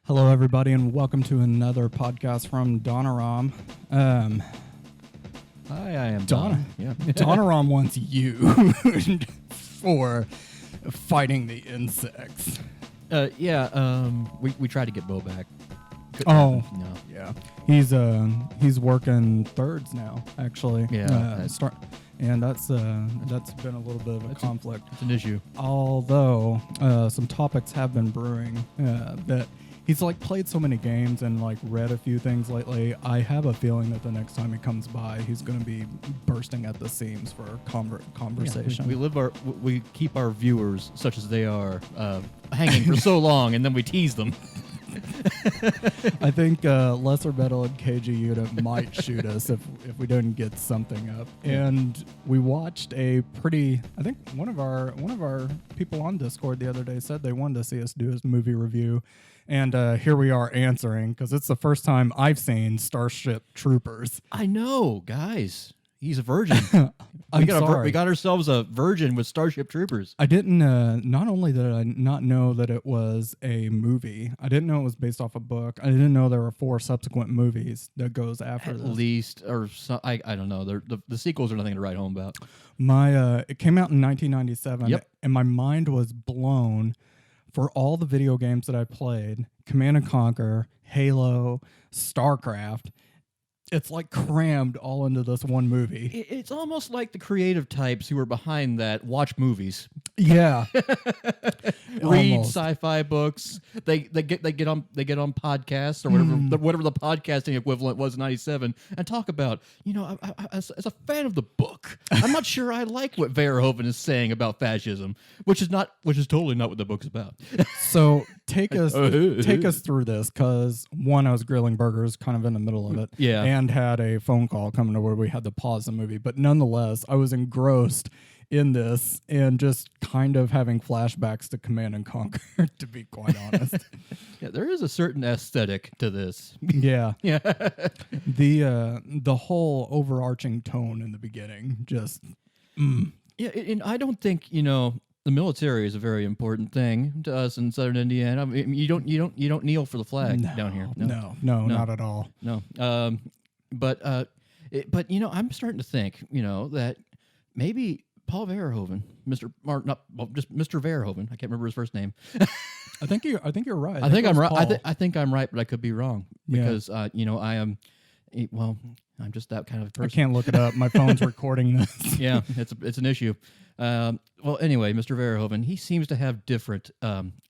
Hello, everybody, and welcome to another podcast from Donaram. Hi, I am Don. Yeah. Donaram wants you for fighting the insects. We tried to get Bo back. Oh, No. yeah. He's working thirds now, actually. Yeah. And that's been a little bit of a conflict. It's an issue. Although some topics have been brewing that he's played so many games and read a few things lately. I have a feeling that the next time he comes by, he's going to be bursting at the seams for conversation. Yeah, we keep our viewers such as they are hanging for so long, and then we tease them. I think Lesser Metal and KG Unit might shoot us if we don't get something up. Yeah. And we watched I think one of our people on Discord the other day said they wanted to see us do a movie review. And here we are answering, because it's the first time I've seen Starship Troopers. I know, guys. He's a virgin. I'm sorry. We got ourselves a virgin with Starship Troopers. I didn't, not only did I not know that it was a movie, I didn't know it was based off a book. I didn't know there were 4 subsequent movies that goes after At this. least, or I don't know. The sequels are nothing to write home about. It came out in 1997, Yep. and my mind was blown for all the video games that I played, Command & Conquer, Halo, StarCraft. It's crammed all into this one movie. It's almost like the creative types who were behind that watch movies. Yeah. Read Almost. sci-fi books. They get on podcasts or whatever the podcasting equivalent was in '97 and talk about, as a fan of the book, I'm not sure I like what Verhoeven is saying about fascism, which is totally not what the book's about. So take us through this, because one, I was grilling burgers kind of in the middle of it. Yeah. And had a phone call coming to where we had to pause the movie. But nonetheless, I was engrossed in this and just kind of having flashbacks to Command & Conquer, to be quite honest. Yeah, there is a certain aesthetic to this. Yeah. Yeah. The whole overarching tone in the beginning just... Yeah, and I don't think, the military is a very important thing to us in Southern Indiana. I mean, you don't kneel for the flag down here. No, not at all. No. But I'm starting to think, that maybe Paul Verhoeven, Mr. Verhoeven. I can't remember his first name. I think you're right. I think I'm right. Paul. I think I'm right, but I could be wrong because I am. Well, I'm just that kind of person. I can't look it up. My phone's recording this. Yeah, it's an issue. Well, anyway, Mr. Verhoeven, he seems to have different.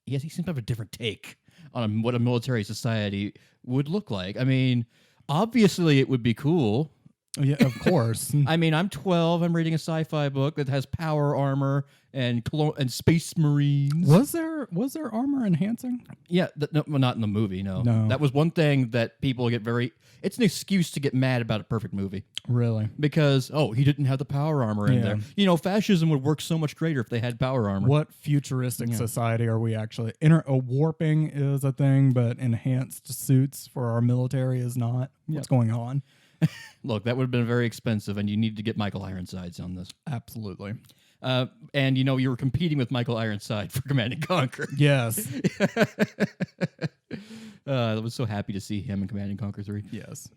He seems to have a different take on what a military society would look like. I mean, obviously, it would be cool. Yeah, of course. I mean, I'm 12. I'm reading a sci-fi book that has power armor and space marines. Was there armor enhancing? Yeah, not in the movie. No, No. That was one thing that people get very. It's an excuse to get mad about a perfect movie. Really? Because he didn't have the power armor in there. Fascism would work so much greater if they had power armor. What futuristic society are we actually? Warping is a thing, but enhanced suits for our military is not. What's going on? Look, that would have been very expensive, and you need to get Michael Ironsides on this. Absolutely. And you were competing with Michael Ironside for Command & Conquer. Yes. I was so happy to see him in Command & Conquer 3. Yes.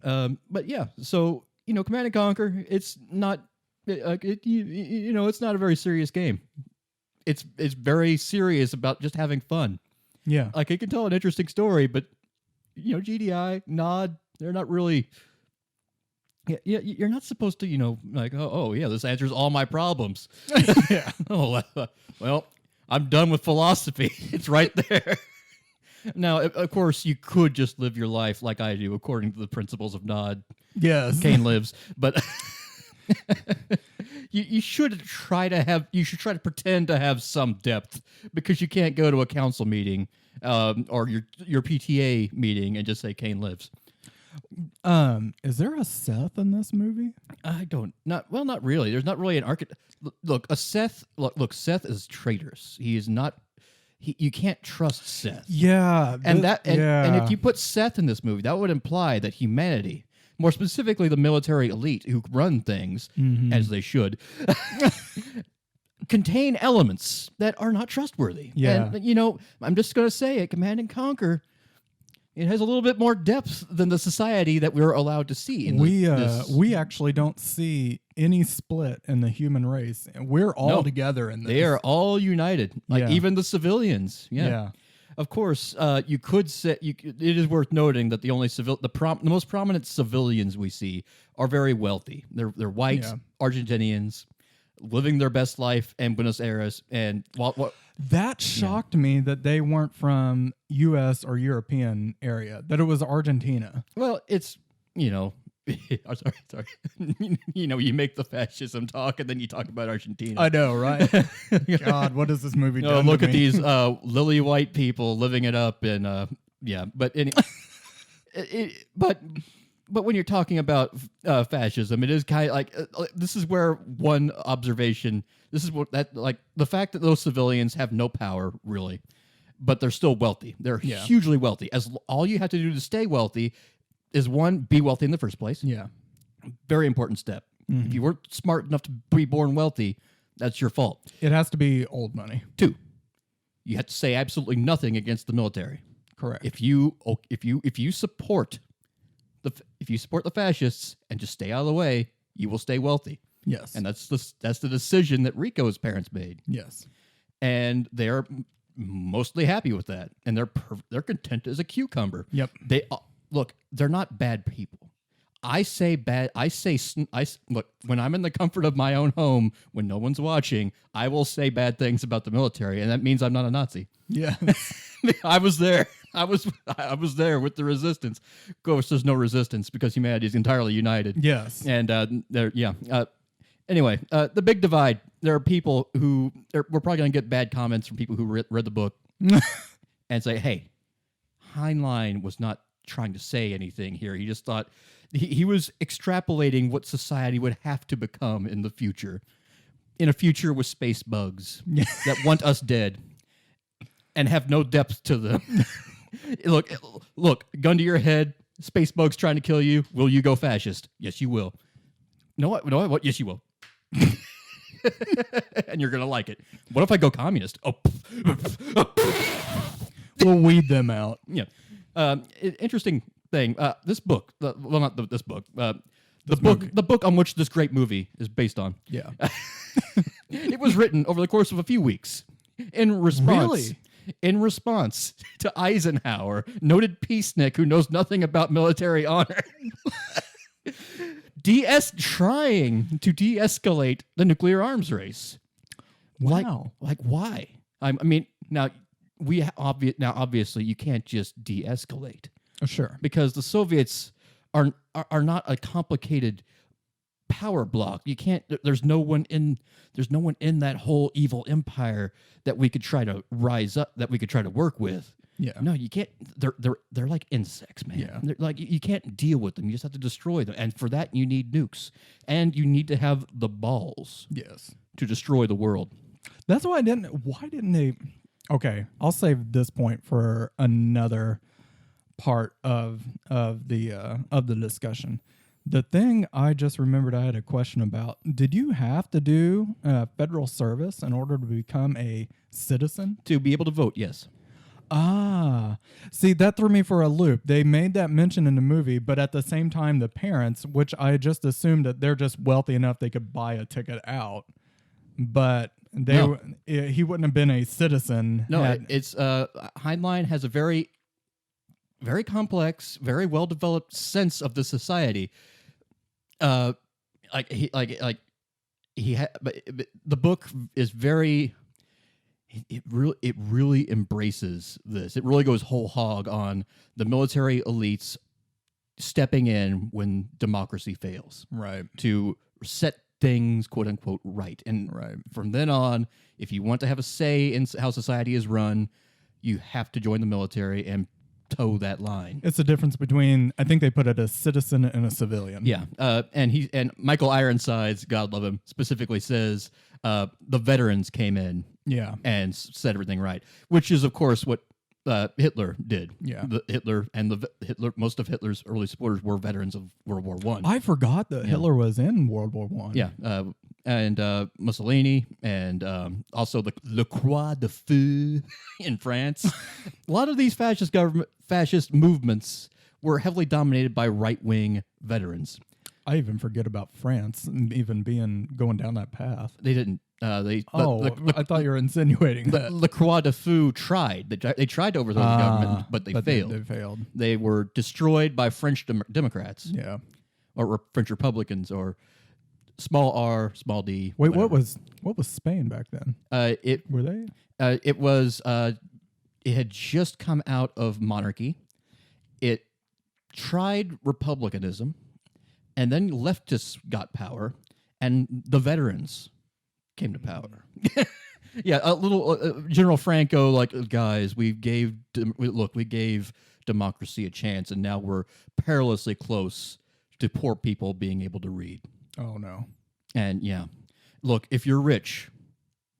But yeah, so Command & Conquer, it's not, it's not a very serious game. It's very serious about just having fun. Yeah. It can tell an interesting story, but GDI, Nod, they're not really. Yeah, you're not supposed to, this answers all my problems. Yeah. Well, I'm done with philosophy. It's right there. Now, of course, you could just live your life like I do, according to the principles of Nod. Yes. Kane lives, but you should try to pretend to have some depth, because you can't go to a council meeting or your PTA meeting and just say Kane lives. Is there a Seth in this movie? Not really. There's not really an archetype. Look, Seth is traitorous. He is not. You can't trust Seth. Yeah. And if you put Seth in this movie, that would imply that humanity, more specifically the military elite who run things as they should, contain elements that are not trustworthy. Yeah. And, I'm just going to say it, Command & Conquer, It has a little bit more depth than the society that we're allowed to see. We actually don't see any split in the human race. We're all together in this. They are all united, like Yeah. even the civilians. Yeah. Of course, you could say it is worth noting that the only the most prominent civilians we see are very wealthy. They're white Argentinians living their best life in Buenos Aires, and That shocked me that they weren't from U.S. or European area, that it was Argentina. well, it's I'm sorry. You make the fascism talk, and then you talk about Argentina. I know, right? God, what is this movie doing? Look to at me? these lily white people living it up, and but but when you're talking about fascism, it is kind of like this is where one observation. This is what that like the fact that those civilians have no power really, but they're still wealthy. They're hugely wealthy. All you have to do to stay wealthy is one, be wealthy in the first place. Yeah. Very important step. Mm-hmm. If you weren't smart enough to be born wealthy, that's your fault. It has to be old money. 2, you have to say absolutely nothing against the military. Correct. If you support the fascists and just stay out of the way, you will stay wealthy. Yes. And that's the decision that Rico's parents made. Yes. And they're mostly happy with that, and they're content as a cucumber. Yep. They look, they're not bad people. Look, when I'm in the comfort of my own home, when no one's watching, I will say bad things about the military, and that means I'm not a Nazi. Yeah. I was there. I was there with the resistance. Of course, there's no resistance because humanity is entirely united. Yes. And anyway, the big divide. There are people who we're probably going to get bad comments from people who read the book and say, "Hey, Heinlein was not trying to say anything here. He just thought he was extrapolating what society would have to become in the future, in a future with space bugs that want us dead and have no depth to them." Look, gun to your head, space bugs trying to kill you. Will you go fascist? Yes, you will. No, what? Yes, you will. And you're gonna like it. What if I go communist? Oh, We'll weed them out. yeah. Interesting thing. This book. This book. The book on which this great movie is based on. Yeah. It was written over the course of a few weeks in response. Really? In response to Eisenhower, noted peacenik who knows nothing about military honor, trying to de-escalate the nuclear arms race. Wow. Like why? I mean, now obviously you can't just de-escalate Sure. because the Soviets are not a complicated power block. You can't. There's no one in that whole evil empire that we could try to rise up, that we could try to work with. Yeah. No, you can't. They're like insects, man. Yeah. They're like you can't deal with them. You just have to destroy them, and for that you need nukes, and you need to have the balls Yes. to destroy the world. That's why why didn't they? Okay, I'll save this point for another part of the discussion. The thing I just remembered I had a question about, did you have to do federal service in order to become a citizen? To be able to vote, yes. See, that threw me for a loop. They made that mention in the movie, but at the same time, the parents, which I just assumed that they're just wealthy enough they could buy a ticket out, but he wouldn't have been a citizen. No, it's Heinlein has a very, very complex, very well developed sense of the society. But the book is very. It really embraces this. It really goes whole hog on the military elites stepping in when democracy fails, Right. to set things quote unquote right. And from then on, if you want to have a say in how society is run, you have to join the military and toe that line. It's the difference between, I think they put it, a citizen and a civilian. Yeah, and Michael Ironsides, God love him, specifically says the veterans came in, and set everything right, which is of course what Hitler did. Yeah, Hitler most of Hitler's early supporters were veterans of World War I. I forgot that Hitler was in World War I. Yeah, and Mussolini, and also the Le Croix de Feu in France. A lot of these fascist movements were heavily dominated by right-wing veterans. I even forget about France and even going down that path. They didn't. I thought you were insinuating that. Le Croix de Feu tried. They tried to overthrow the government, but they failed. They failed. They were destroyed by French Democrats. Yeah. Or French Republicans, or small r, small d. Wait, whatever. what was Spain back then? Were they? It had just come out of monarchy. It tried republicanism, and then leftists got power, and the veterans came to power. Yeah, a little General Franco, like, guys, we gave democracy a chance, and now we're perilously close to poor people being able to read. Oh no! And yeah, look, if you're rich,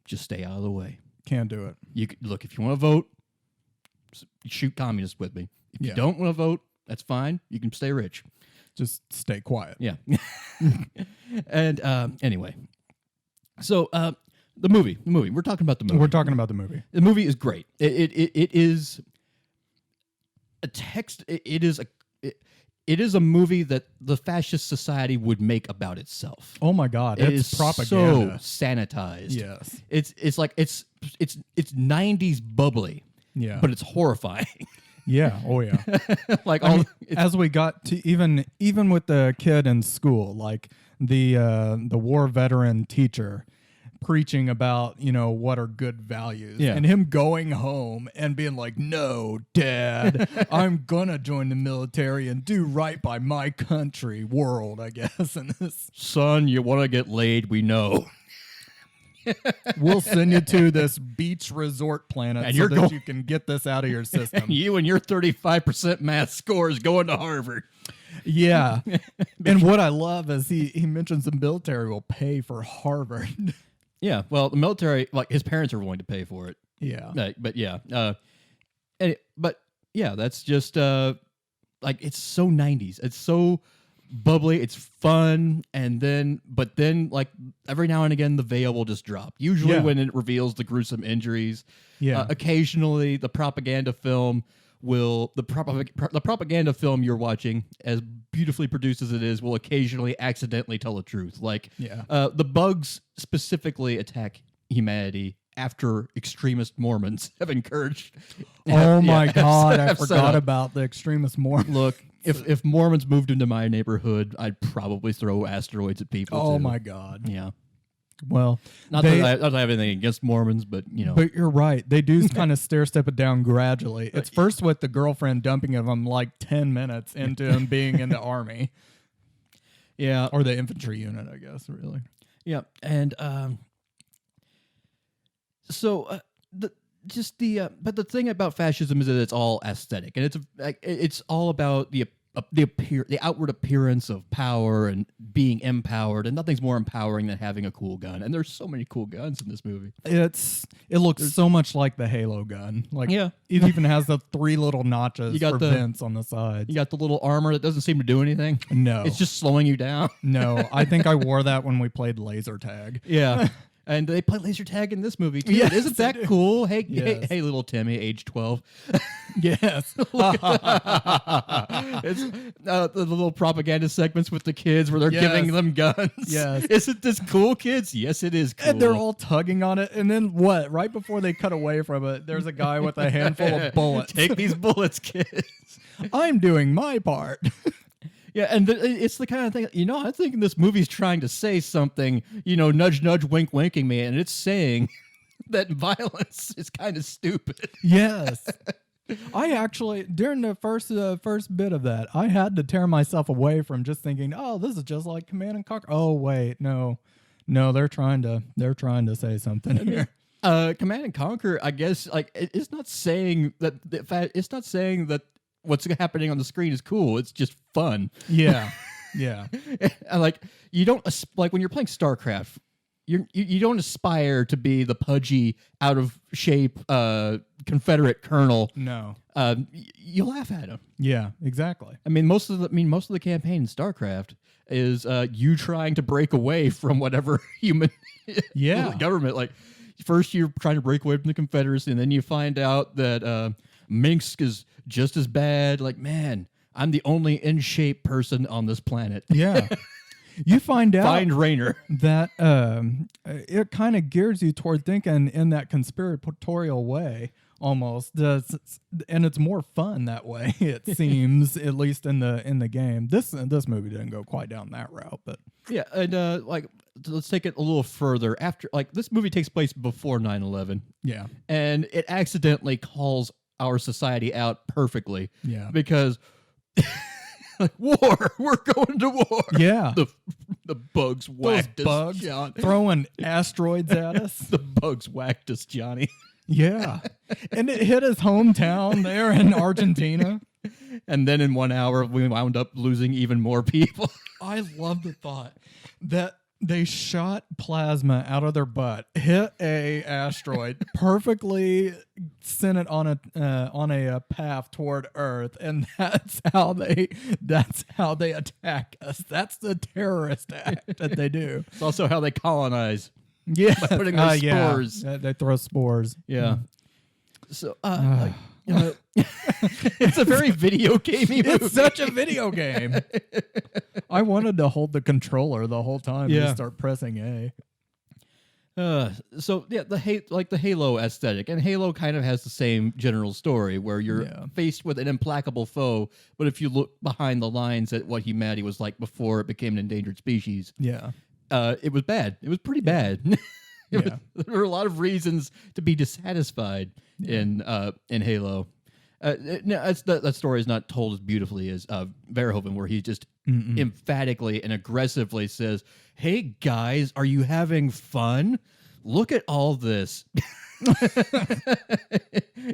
just stay out of the way. Can't do it. Look, if you want to vote, shoot communists with me. If you don't want to vote, that's fine. You can stay rich. Just stay quiet. Yeah. And anyway, so the movie. We're talking about the movie. We're talking about the movie. The movie is great. It is a text. It is a movie that the fascist society would make about itself. Oh my God! It it's is propaganda. so sanitized. Yes. It's like it's 90s bubbly. Yeah. But it's horrifying. Yeah. Oh yeah. Like as we got to even with the kid in school, like the war veteran teacher preaching about, what are good values, and him going home and being like, no, Dad, I'm gonna join the military and do right by my country, world, I guess. And this, son, you want to get laid, we know. We'll send you to this beach resort planet and that you can get this out of your system. You and your 35% math scores going to Harvard. Yeah. And what I love is he mentions the military will pay for Harvard. Yeah, well, the military, like, his parents are willing to pay for it. Yeah. But yeah. But yeah, that's just, like, it's so 90s. It's so bubbly. It's fun. But then, like, every now and again, the veil will just drop. Usually when it reveals the gruesome injuries. Yeah. Occasionally, the propaganda film the propaganda film you're watching, as beautifully produced as it is, will occasionally accidentally tell the truth. Like, the bugs specifically attack humanity after extremist Mormons have encouraged. Oh my God, I forgot about the extremist Mormons. Look, if Mormons moved into my neighborhood, I'd probably throw asteroids at people. Oh too. My God. Yeah. Well, not that I have anything against Mormons, but But you're right. They do kind of stair-step it down gradually. It's first with the girlfriend dumping of him like 10 minutes into him being in the army. Yeah. Or the infantry unit, I guess, really. Yeah. And but the thing about fascism is that it's all aesthetic, and it's all about the outward appearance of power and being empowered, and nothing's more empowering than having a cool gun. And there's so many cool guns in this movie. It looks so much like the Halo gun. Like, it even has the 3 little notches for vents on the sides. You got the little armor that doesn't seem to do anything. No, it's just slowing you down. No, I think I wore that when we played laser tag. Yeah. And they play laser tag in this movie too. Yes, isn't that cool? Hey, hey, little Timmy, age 12. Yes. It's the little propaganda segments with the kids where they're giving them guns. Yes. Isn't this cool, kids? Yes, it is cool. And they're all tugging on it. And then what? Right before they cut away from it, there's a guy with a handful of bullets. Take these bullets, kids. I'm doing my part. Yeah, and it's the kind of thing, I'm thinking this movie's trying to say something, nudge, nudge, wink, winking me, and it's saying that violence is kind of stupid. Yes. I actually, during the first bit of that, I had to tear myself away from just thinking, oh, this is just like Command and Conquer. Oh, wait, no, they're trying to say something here. Command and Conquer, I guess, like, it's not saying that what's happening on the screen is cool. It's just fun. Yeah. Yeah. Like, you don't, like, when you're playing StarCraft, you don't aspire to be the pudgy, out of shape Confederate colonel. No. You laugh at him. Yeah, exactly. I mean, most of the campaign in StarCraft is you trying to break away from whatever human government. Like, first you're trying to break away from the Confederacy, and then you find out that Minsk is just as bad. Like, man, I'm the only in shape person on this planet. Yeah. You find out Find Raynor. that it kind of gears you toward thinking in that conspiratorial way almost, and it's more fun that way. It seems, at least in the game. This movie didn't go quite down that route, but Yeah, and like, let's take it a little further. After, like, this movie takes place before 9/11. yeah, And it accidentally calls our society out perfectly. Yeah. Because like, war, we're going to war. Yeah. The bugs whacked Those us, bugs John. throwing asteroids at us. The bugs whacked us, Johnny. Yeah, and it hit his hometown there in Argentina. And then in 1 hour, we wound up losing even more people. I love the thought that they shot plasma out of their butt, hit a asteroid, perfectly sent it on a path toward Earth, and that's how they attack us. That's the terrorist act that they do. It's also how they colonize. Yeah, By putting their spores. Yeah. They throw spores. Yeah. So, like, it's a very video gamey movie. It's such a video game. I wanted to hold the controller the whole time and start pressing A. So yeah, the Halo aesthetic, and Halo kind of has the same general story where you're faced with an implacable foe, but if you look behind the lines at what humanity was like before it became an endangered species, it was bad. It was pretty bad. There were a lot of reasons to be dissatisfied in Halo. That story is not told as beautifully as Verhoeven, where he just emphatically and aggressively says, "Hey guys, are you having fun? Look at all this.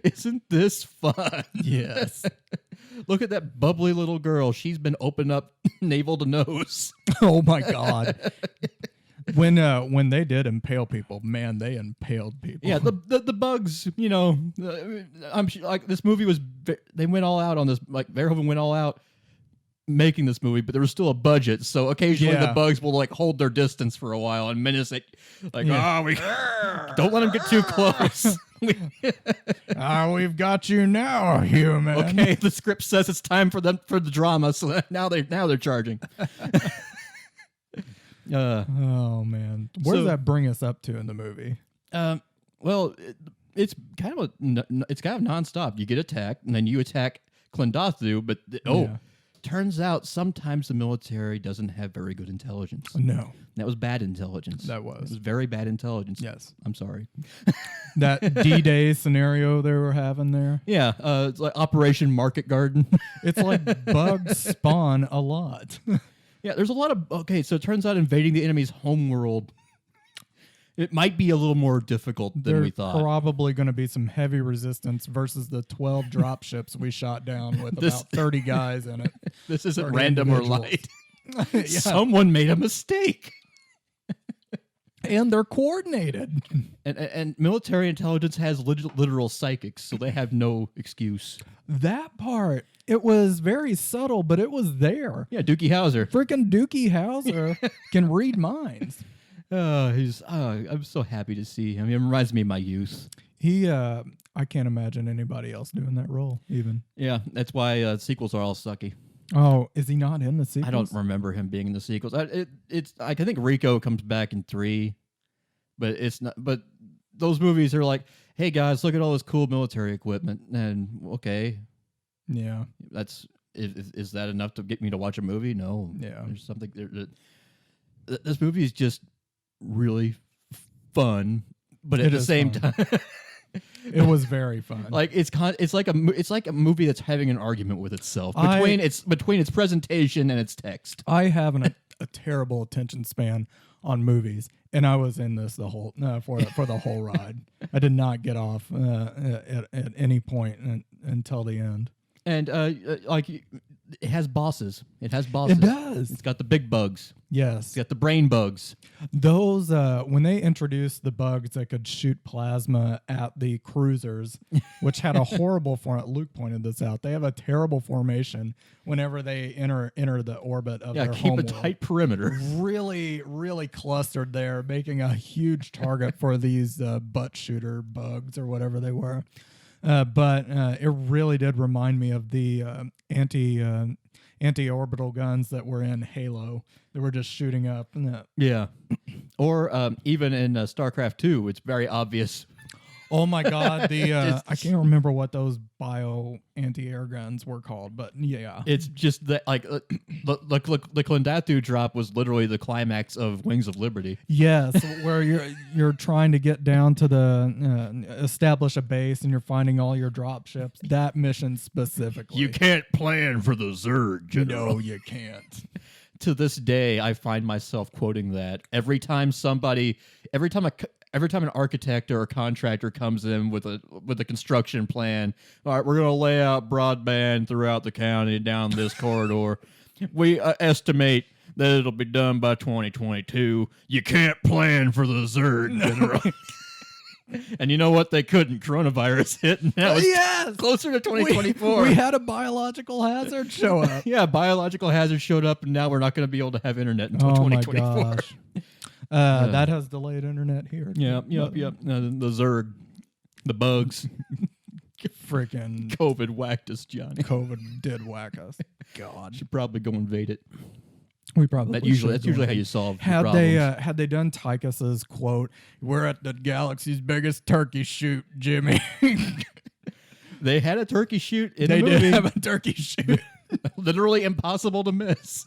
Isn't this fun?" Yes. Look at that bubbly little girl. She's been opened up navel to nose. Oh my God. When they did impale people, man, they impaled people. Yeah, the bugs, I'm sure, like, this movie was, they went all out on this, like, Verhoeven went all out making this movie, but there was still a budget, so occasionally the bugs will, like, hold their distance for a while and menace it, like, we don't let them get too close. We've got you now, human. Okay, the script says it's time for the drama, so now they're charging. Oh man, where does that bring us up to in the movie? Well, it's kind of nonstop. You get attacked, and then you attack Klendathu, but turns out sometimes the military doesn't have very good intelligence. No, that was bad intelligence. It was very bad intelligence. Yes, I'm sorry. That D-Day scenario they were having there. Yeah, it's like Operation Market Garden. It's like bugs spawn a lot. Yeah, there's a lot of... so it turns out invading the enemy's homeworld, it might be a little more difficult than we thought. There's probably going to be some heavy resistance versus the 12 drop ships we shot down with about 30 guys in it. This isn't random or light. Someone made a mistake. And they're coordinated. And military intelligence has literal psychics, so they have no excuse. That part, it was very subtle, but it was there. Yeah, Dookie Howser. Freaking Dookie Howser can read minds. I'm so happy to see him. He reminds me of my youth. I can't imagine anybody else doing that role, even. Yeah, that's why sequels are all sucky. Oh, is he not in the sequels? I don't remember him being in the sequels. I think Rico comes back in 3, but it's not. But those movies are like, hey guys, look at all this cool military equipment, and okay, yeah, is that enough to get me to watch a movie? No, there's something there. This movie is just really fun, but at the same time. It was very fun. Like it's like a movie that's having an argument with itself between its presentation and its text. I have a terrible attention span on movies, and I was in this for the whole ride. I did not get off at any point until the end. And like it has bosses. It has bosses. It does. It's got the big bugs. Yes. It's got the brain bugs. Those, when they introduced the bugs that could shoot plasma at the cruisers, which had a horrible form. Luke pointed this out. They have a terrible formation whenever they enter the orbit of their Keep a homeworld. tight perimeter. Really, really clustered there, making a huge target for these butt shooter bugs or whatever they were. But it really did remind me of the anti-orbital guns that were in Halo. They were just shooting up. Yeah. Or even in StarCraft 2, it's very obvious. Oh my God! I can't remember what those bio anti-air guns were called, but yeah, It's just that the Klendathu drop was literally the climax of Wings of Liberty. yes, where you're trying to get down to the establish a base, and you're finding all your drop ships. That mission specifically, You can't plan for the Zerg, No, you can't. To this day, I find myself quoting that every time an architect or a contractor comes in with a construction plan. All right, we're going to lay out broadband throughout the county down this corridor. We estimate that it'll be done by 2022. You can't plan for the Zerg, General. And you know what? They couldn't. Coronavirus hit, and now it's closer to 2024. We had a biological hazard show up. Yeah, biological hazard showed up, and now we're not going to be able to have internet until Oh my 2024. gosh. That has delayed internet here. Yep. The Zerg, the bugs, Freaking COVID whacked us, Johnny. COVID did whack us. God, Should probably go invade it. we probably That's should usually go how you solve Had problems. had they done Tychus's quote, "We're at the galaxy's biggest turkey shoot, Jimmy." They had a turkey shoot in They the did movie. have a turkey shoot. Literally impossible to miss.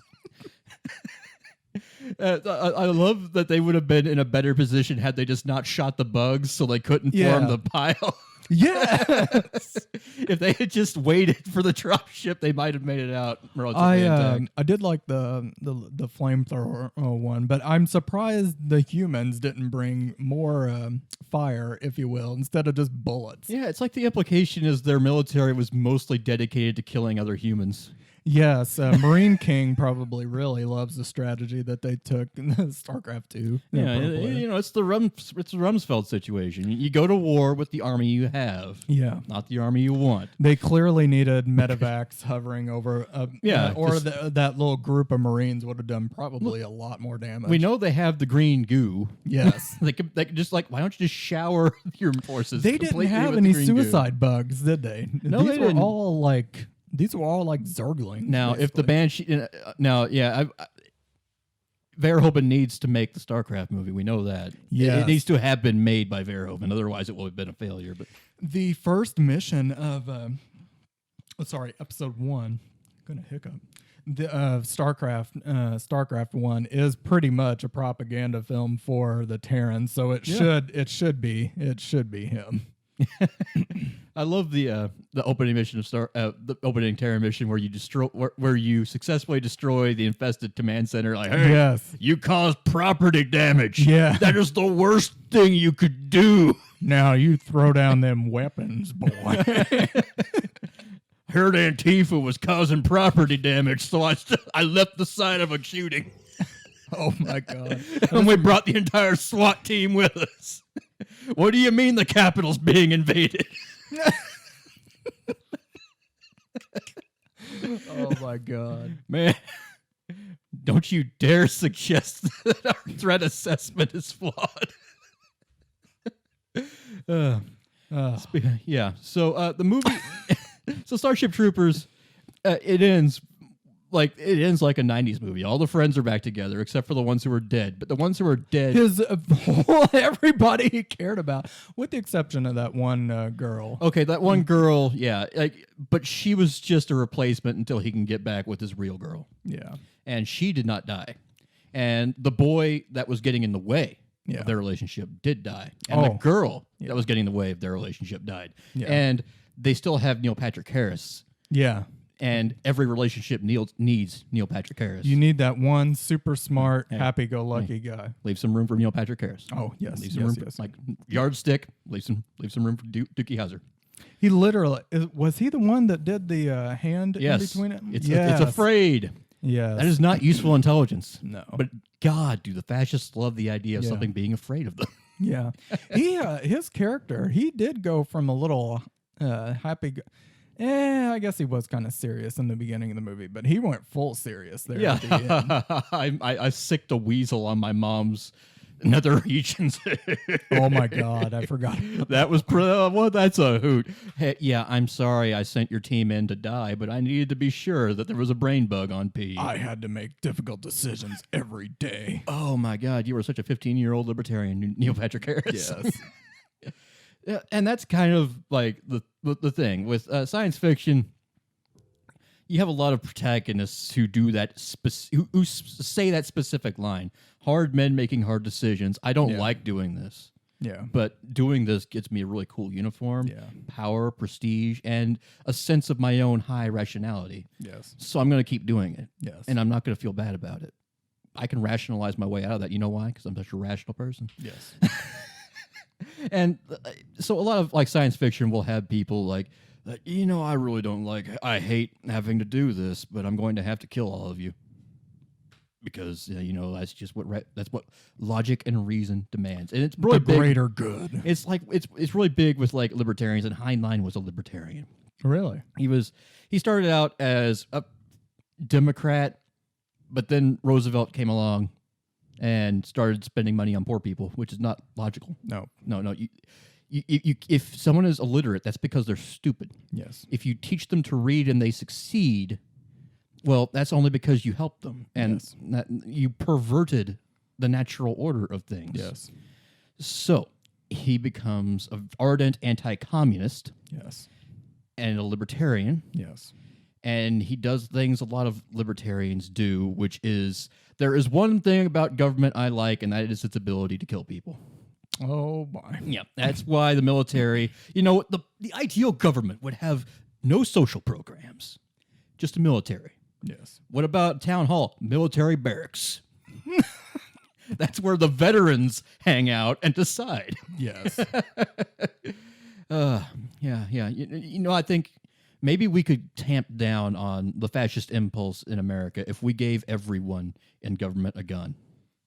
I love that they would have been in a better position had they just not shot the bugs so they couldn't form the pile. Yes. If they had just waited for the drop ship, they might have made it out relatively intact. I did like the flamethrower one, but I'm surprised the humans didn't bring more fire, if you will, instead of just bullets. Yeah, it's like the implication is their military was mostly dedicated to killing other humans. Yes, Marine King probably really loves the strategy that they took in StarCraft 2. Yeah, it's the Rumsfeld situation. You go to war with the army you have, not the army you want. They clearly needed medevacs hovering over, just- that little group of Marines would have done probably a lot more damage. We know they have the green goo. Yes. they could just why don't you just shower your forces? They didn't completely have with any green goo? suicide bugs, did they? No, These they were didn't. all like Zerglings. Now, if the basically. Banshee, Verhoeven needs to make the StarCraft movie. We know that. Yes. It needs to have been made by Verhoeven. Otherwise, it will have been a failure. But The first mission of, episode 1, I'm gonna hiccup. The StarCraft 1 is pretty much a propaganda film for the Terrans, so it should be him. I love the opening mission of the opening Terran mission where you where you successfully destroy the infested command center. Like, hey, Yes. you caused property damage. Yeah. That is the worst thing you could do. Now you throw down them weapons, boy. Heard Antifa was causing property damage, so I left the site of a shooting. Oh my God. And we brought the entire SWAT team with us. What do you mean the Capitol's being invaded? Oh my God. Man, don't you dare suggest that our threat assessment is flawed. Yeah, so the movie... So Starship Troopers, it ends like a 90s movie. All the friends are back together except for the ones who are dead. But the ones who are dead... everybody he cared about, with the exception of that one girl. Okay, that one girl, yeah. But she was just a replacement until he can get back with his real girl. Yeah. And she did not die. And the boy that was getting in the way of their relationship did die. And the girl that was getting in the way of their relationship died. Yeah. And they still have Neil Patrick Harris. Yeah. And every relationship needs Neil Patrick Harris. You need that one super smart, happy-go-lucky guy. Leave some room for Neil Patrick Harris. Oh, yes. Leave some room for, like, yardstick. Leave some room for Dookie Howser. He literally was he the one that did the hand Yes, in between it? it's afraid. Yes. That is not useful intelligence. No. But God, do the fascists love the idea of Yeah. something being afraid of them? Yeah. His character, he did go from a little happy. I guess he was kind of serious in the beginning of the movie, but he went full serious there. Yeah, At the end. I sicked a weasel on my mom's nether regions. Oh my God, I forgot. That was well, that's a hoot. Hey, yeah, I'm sorry I sent your team in to die, but I needed to be sure that there was a brain bug on P. I had to make difficult decisions every day. Oh my God, you were such a 15-year-old libertarian, Neil Patrick Harris. Yes. Yeah, and that's kind of like the thing with science fiction. You have a lot of protagonists who do that, who say that specific line. Hard men making hard decisions. I don't like doing this. Yeah. But doing this gets me a really cool uniform, Yeah. power, prestige, and a sense of my own high rationality. Yes. So I'm going to keep doing it. Yes. And I'm not going to feel bad about it. I can rationalize my way out of that. You know why? Because I'm such a rational person. Yes. And so a lot of like science fiction will have people like, I really don't I hate having to do this, but I'm going to have to kill all of you. Because, that's just that's what logic and reason demands. And it's really the greater good. It's like, it's really big with like libertarians, and Heinlein was a libertarian. Really? He started out as a Democrat, but then Roosevelt came along and started spending money on poor people, which is not logical. No. You if someone is illiterate, that's because they're stupid. Yes. If you teach them to read and they succeed, well, that's only because you helped them, and that you perverted the natural order of things. Yes. So he becomes an ardent anti-communist. Yes. And a libertarian. Yes. And he does things a lot of libertarians do, which is, there is one thing about government I like, and that is its ability to kill people. Oh, boy. Yeah, that's why the military, the ideal government would have no social programs, just a military. Yes. What about town hall? Military barracks. That's where the veterans hang out and decide. Yes. Yeah. I think maybe we could tamp down on the fascist impulse in America if we gave everyone in government a gun.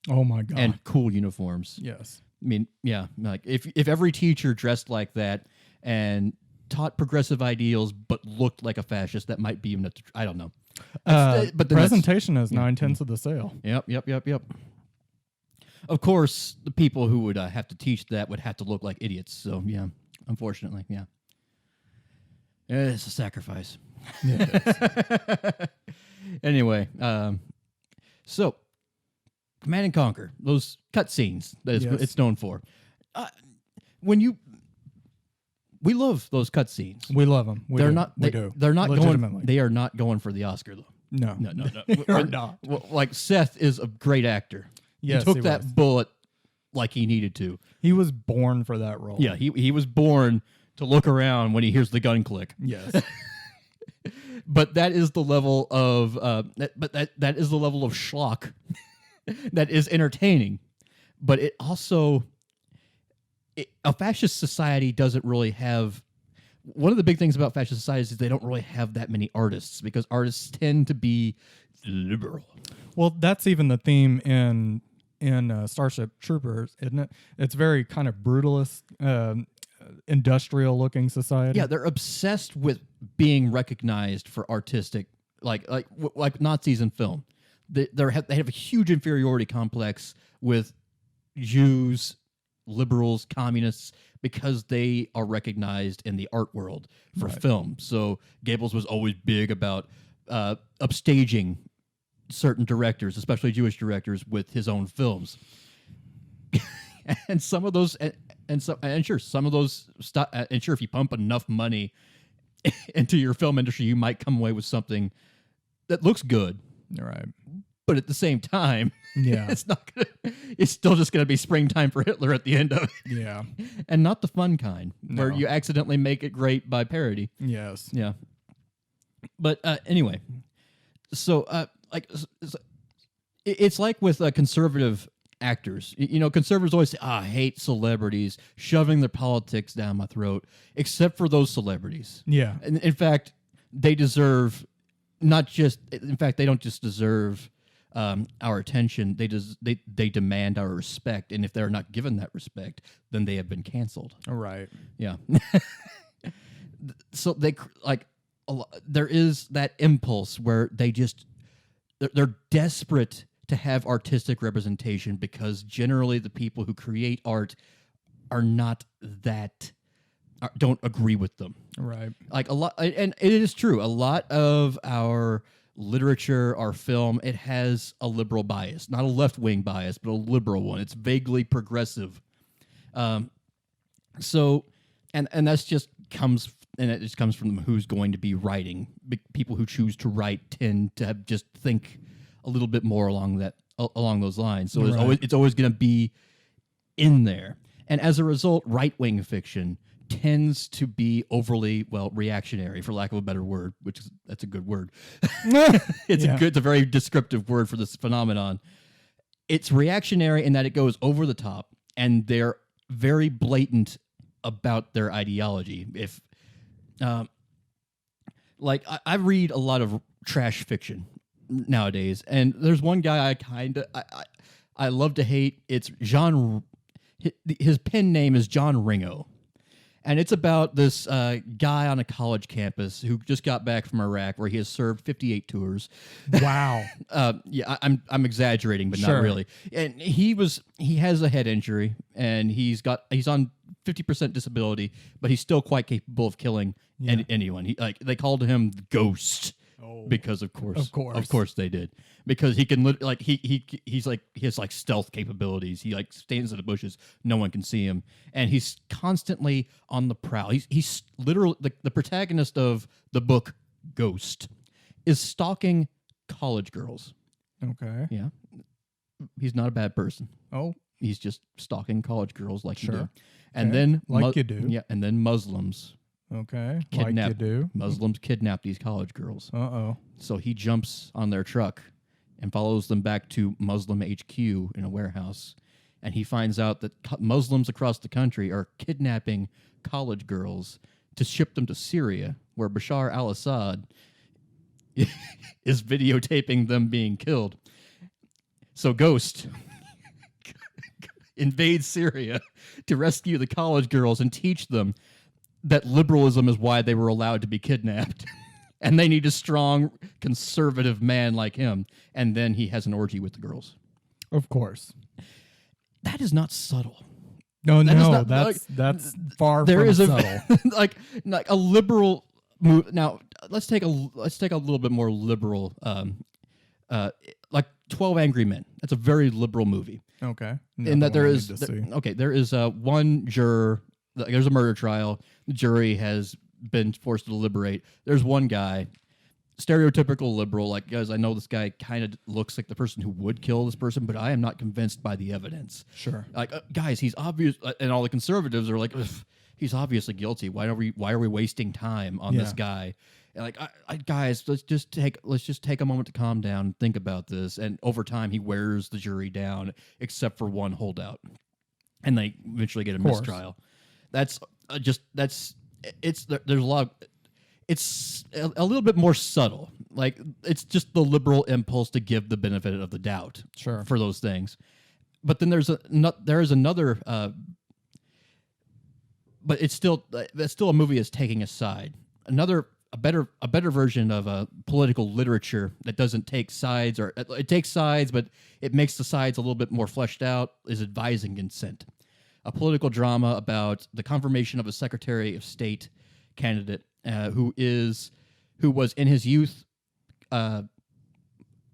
Oh, my God. And cool uniforms. Yes. I mean, yeah, like if every teacher dressed like that and taught progressive ideals but looked like a fascist, that might be, I don't know. But the presentation is 9/10 of the sale. Yep. Of course, the people who would have to teach that would have to look like idiots. So, yeah, unfortunately, yeah. It's a sacrifice. Yes. Anyway, so Command and Conquer, those cutscenes that it's known for. We love those cutscenes. We love them. They're not going. They are not going for the Oscar though. No. They're not. Well, like Seth is a great actor. Yes, he took that bullet like he needed to. He was born for that role. Yeah, he was born to look around when he hears the gun click. Yes. But that is the level of that is the level of schlock that is entertaining. But it also, a fascist society doesn't really have. One of the big things about fascist societies is they don't really have that many artists, because artists tend to be liberal. Well, that's even the theme in Starship Troopers, isn't it? It's very kind of brutalist, industrial-looking society. Yeah, they're obsessed with being recognized for artistic, like Nazis in film. They have a huge inferiority complex with Jews, liberals, communists, because they are recognized in the art world for film. So Goebbels was always big about upstaging certain directors, especially Jewish directors, with his own films. And some of those, and sure, some of those, and sure, if you pump enough money into your film industry, you might come away with something that looks good. Right. But at the same time, yeah, it's still just gonna be springtime for Hitler at the end of it. Yeah. And not the fun kind, where you accidentally make it great by parody. Yes. Yeah. But anyway, so it's like with conservative actors. Conservatives always say, I hate celebrities shoving their politics down my throat, except for those celebrities. Yeah. And in fact, they deserve they don't just deserve our attention. They demand our respect. And if they're not given that respect, then they have been canceled. Right. Yeah. So there is that impulse where they're desperate to have artistic representation because generally the people who create art are not don't agree with them. Right. Like a lot, and it is true. A lot of our literature, our film, it has a liberal bias, not a left-wing bias, but a liberal one. It's vaguely progressive. So, and that's just comes, and it just comes from who's going to be writing. People who choose to write tend to just think a little bit more along those lines. So it's always going to be in there. And as a result, right-wing fiction tends to be overly, reactionary, for lack of a better word, that's a good word. It's a very descriptive word for this phenomenon. It's reactionary in that it goes over the top, and they're very blatant about their ideology. If, I read a lot of trash fiction nowadays, and there's one guy I love to hate. It's John. His pen name is John Ringo. And it's about this guy on a college campus who just got back from Iraq, where he has served 58 tours. Wow. I'm exaggerating, but not really. And he has a head injury, and he's on 50% disability, but he's still quite capable of killing anyone. They called him Ghost. Because of course they did. Because he can he has stealth capabilities. He stands in the bushes, no one can see him, and he's constantly on the prowl. He's literally the protagonist of the book Ghost is stalking college girls. Okay. Yeah, he's not a bad person. Oh, he's just stalking college girls you do. And okay. then you do. Yeah, and then Muslims. Okay. Like you do. Muslims kidnap these college girls. Uh-oh. So he jumps on their truck and follows them back to Muslim HQ in a warehouse. And he finds out that Muslims across the country are kidnapping college girls to ship them to Syria, where Bashar al-Assad is videotaping them being killed. So Ghost invades Syria to rescue the college girls and teach them that liberalism is why they were allowed to be kidnapped. And they need a strong, conservative man like him. And then he has an orgy with the girls. Of course. That is not subtle. No, that's far from subtle. like a liberal move. Now let's take a little bit more liberal. Like 12 Angry Men. That's a very liberal movie. Okay. In that there is one juror. There's a murder trial. The jury has been forced to deliberate. There's one guy, stereotypical liberal, guys, I know this guy kind of looks like the person who would kill this person, but I am not convinced by the evidence. Sure. Guys, he's obvious, and all the conservatives are like, he's obviously guilty. Why are we wasting time on this guy? And guys, let's just take a moment to calm down and think about this. And over time, he wears the jury down, except for one holdout, and they eventually get a mistrial. There's a lot. It's a little bit more subtle. It's just the liberal impulse to give the benefit of the doubt for those things. But then there is another. But that's still a movie that's taking a side. A better version of political literature that doesn't take sides, or it takes sides, but it makes the sides a little bit more fleshed out, is Advising Consent. A political drama about the confirmation of a Secretary of State candidate who was in his youth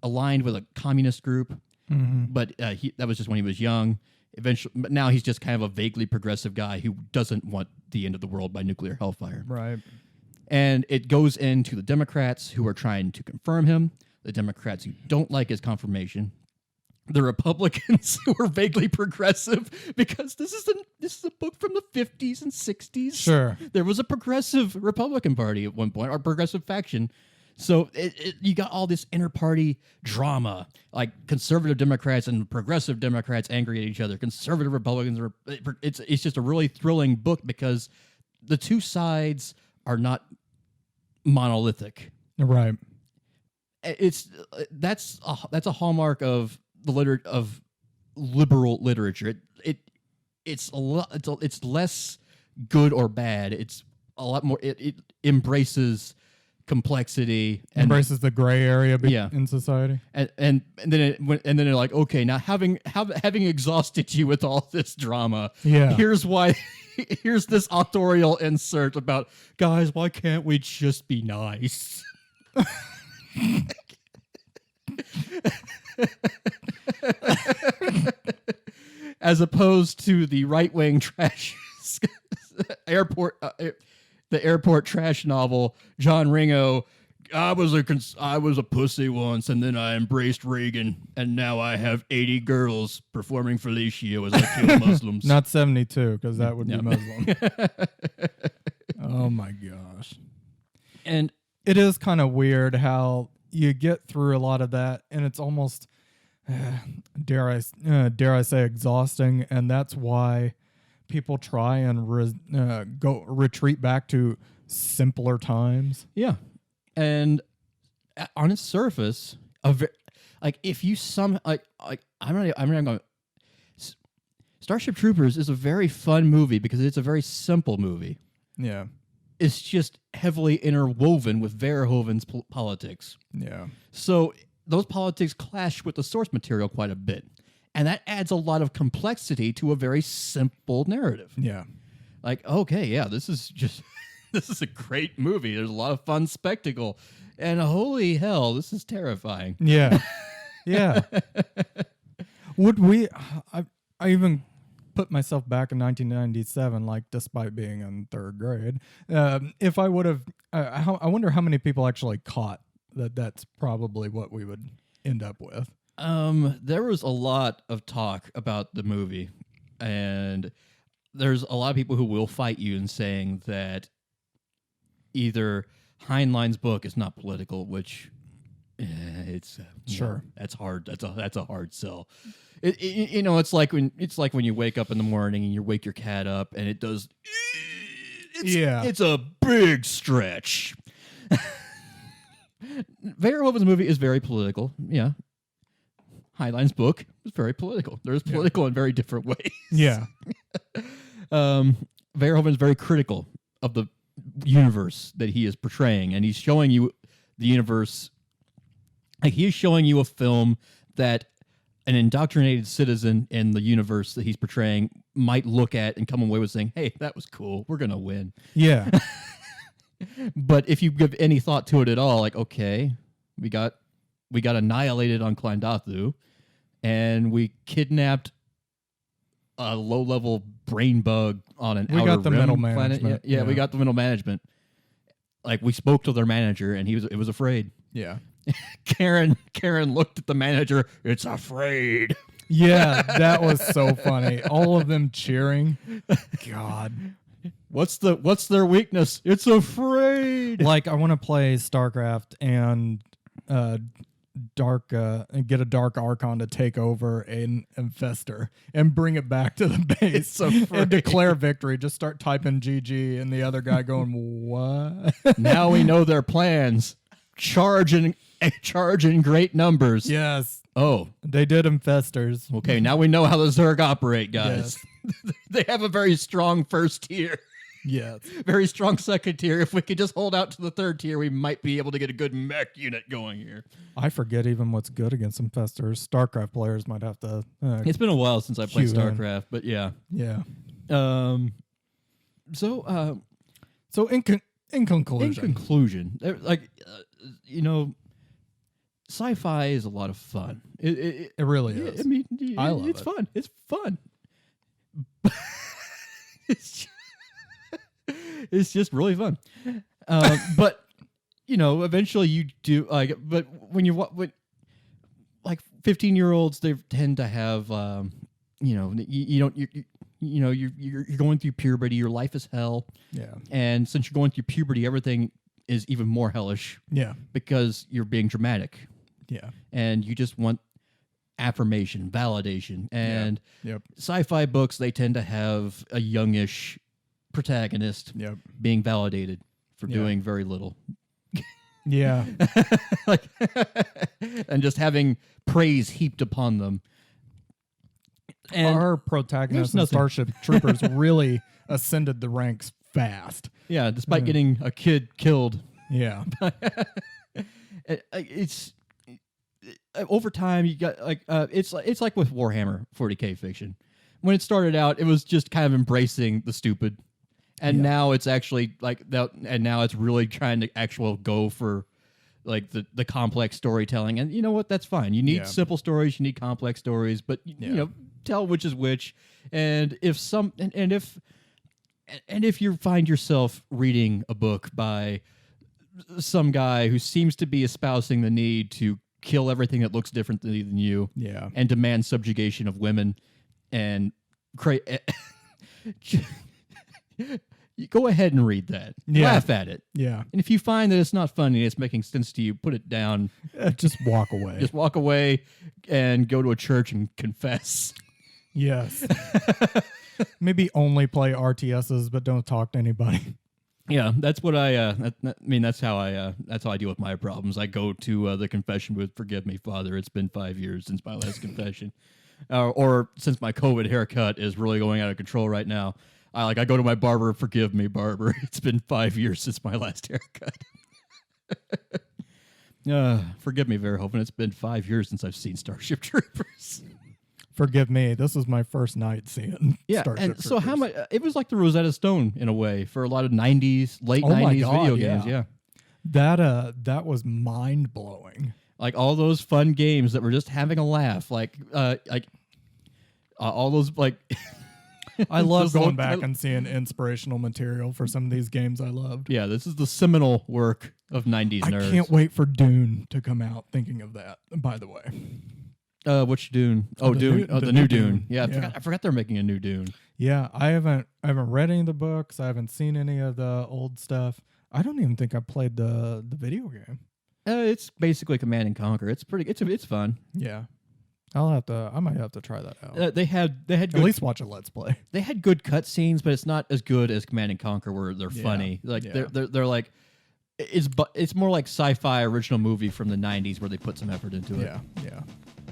aligned with a communist group, but that was just when he was young. Eventually, but now he's just kind of a vaguely progressive guy who doesn't want the end of the world by nuclear hellfire. Right. And it goes into the Democrats who are trying to confirm him, the Democrats who don't like his confirmation, the Republicans who are vaguely progressive, because this is a book from the 50s and 60s. Sure. There was a progressive Republican Party at one point, or progressive faction. So you got all this inter-party drama, like conservative Democrats and progressive Democrats angry at each other. Conservative Republicans are. It's just a really thrilling book because the two sides are not monolithic. Right. That's a hallmark of of liberal literature. It's less good or bad. It's a lot more. It embraces complexity and Embraces the gray area Yeah. in society. and then they're like, okay, now having exhausted you with all this drama, Yeah. here's why. Here's this authorial insert about, guys, why can't we just be nice? As opposed to the right-wing trash the airport trash novel, John Ringo. I was a pussy once, and then I embraced Reagan, and now I have 80 girls performing fellatio as I kill Muslims. Not 72, because that would No. be Muslim. Oh my gosh. And It is kind of weird how you get through a lot of that, and it's almost, dare I say, exhausting, and that's why people try and retreat back to simpler times. yeah, and on its surface, if you I'm not going. Starship Troopers is a very fun movie because it's a very simple movie. Yeah. It's just heavily interwoven with Verhoeven's politics. Yeah. So those politics clash with the source material quite a bit. And that adds a lot of complexity to a very simple narrative. Yeah. Like, okay, yeah, this is a great movie. There's a lot of fun spectacle. And holy hell, this is terrifying. Yeah. Yeah. Would we, I even put myself back in 1997, like despite being in third grade, if I would have, I wonder how many people actually caught that's probably what we would end up with. There was a lot of talk about the movie, and there's a lot of people who will fight you in saying that either Heinlein's book is not political, which it's Sure. that's hard. That's a hard sell. It's like when you wake up in the morning and you wake your cat up and it does. It's a big stretch. Verhoeven's movie is very political. Yeah. Heinlein's book is very political. There's political in very different ways. Yeah. Verhoeven's very critical of the universe that he is portraying, and he's showing you the universe. Like, he is showing you a film that an indoctrinated citizen in the universe that he's portraying might look at and come away with saying, hey, that was cool. We're going to win. Yeah. But if you give any thought to it at all, like, okay, we got annihilated on Klandathu, and we kidnapped a low-level brain bug on an outer got the rim middle planet. management. Yeah, we got the middle management. Like, we spoke to their manager, and it was afraid. Yeah. Karen looked at the manager. It's afraid. Yeah, that was so funny. All of them cheering. God. What's their weakness? It's afraid. Like, I want to play StarCraft and get a Dark Archon to take over an infestor and bring it back to the base and declare victory. Just start typing GG and the other guy going, what? Now we know their plans. Charge in great numbers. Yes. Oh, They did infestors. okay. Now we know how the Zerg operate, guys. Yes. They have a very strong first tier, Yes. very strong second tier. If we could just hold out to the third tier, we might be able to get a good mech unit going here. I forget even what's good against infestors. StarCraft players might have to. It's been a while since I played Cue in. StarCraft, but yeah. Yeah. So In conclusion. in conclusion, sci-fi is a lot of fun. It really is. I mean, I love it's it. fun. It's fun. It's just really fun. But eventually you do like. But when 15-year-olds, they tend to have you're going through puberty. Your life is hell. Yeah. And since you're going through puberty, everything is even more hellish. Yeah. Because you're being dramatic. Yeah. And you just want affirmation, validation. And Yep. sci-fi books, they tend to have a youngish protagonist being validated for doing very little. Yeah. Like, and just having praise heaped upon them. And our protagonist in Starship Troopers really ascended the ranks fast. Yeah, despite getting a kid killed. Yeah. It's over time you got like it's like with Warhammer 40K fiction. When it started out, it was just kind of embracing the stupid. And now it's actually like that, and now it's really trying to go for like the complex storytelling. And you know what? That's fine. You need simple stories, you need complex stories, but you know, tell which is which. And if if you find yourself reading a book by some guy who seems to be espousing the need to kill everything that looks different than you, and demand subjugation of women, and you go ahead and read that. Laugh at it. Yeah. And if you find that it's not funny, it's making sense to you, put it down. Just walk away. Just walk away and go to a church and confess. Yes. Maybe only play RTSs, but don't talk to anybody. Yeah, that's what that's how I deal with my problems. I go to the confession booth. Forgive me, Father. It's been 5 years since my last confession, or since my COVID haircut is really going out of control right now. I go to my barber. Forgive me, barber. It's been 5 years since my last haircut. Forgive me, Verhoeven. It's been 5 years since I've seen Starship Troopers. Forgive me. This was my first night seeing Starship and Troopers. so how much? It was like the Rosetta Stone in a way for a lot of late 90s video games. Yeah, that was mind blowing. Like all those fun games that were just having a laugh. Like all those like. I love going back and seeing inspirational material for some of these games I loved. Yeah, this is the seminal work of 90s nerds. I can't wait for Dune to come out. Thinking of that, by the way. Which Dune? Oh, Dune. The new Dune. Yeah, I forgot they're making a new Dune. Yeah, I haven't read any of the books. I haven't seen any of the old stuff. I don't even think I played the video game. It's basically Command and Conquer. It's pretty. It's fun. Yeah, I might have to try that out. They had at least watch a Let's Play. They had good cutscenes, but it's not as good as Command and Conquer, where they're funny. Like they're like. It's more like sci-fi original movie from the 90s where they put some effort into it. Yeah.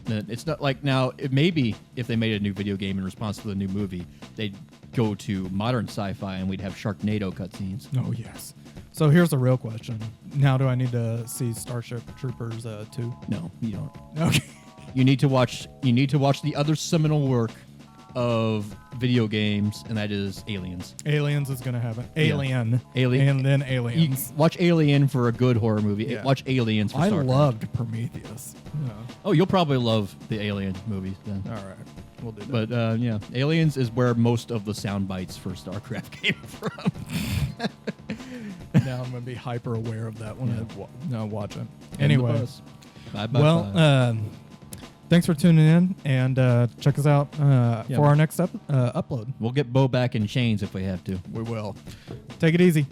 It's not like now, maybe if they made a new video game in response to the new movie, they'd go to modern sci-fi and we'd have Sharknado cutscenes. Oh, yes. So here's the real question. Now do I need to see Starship Troopers 2? No, you don't. Okay. You need to watch the other seminal work of video games, and that is Aliens. Aliens is going to happen. Alien. Alien. And then Aliens. Watch Alien for a good horror movie. Yeah. Watch Aliens for I Starcraft. loved Prometheus. Yeah. Oh, you'll probably love the Alien movies then. All right. We'll do that. But yeah, Aliens is where most of the sound bites for StarCraft came from. Now I'm going to be hyper aware of that when I watch it. Anyway. Bye. Well, thanks for tuning in, and check us out for our next upload. We'll get Bo back in chains if we have to. We will. Take it easy.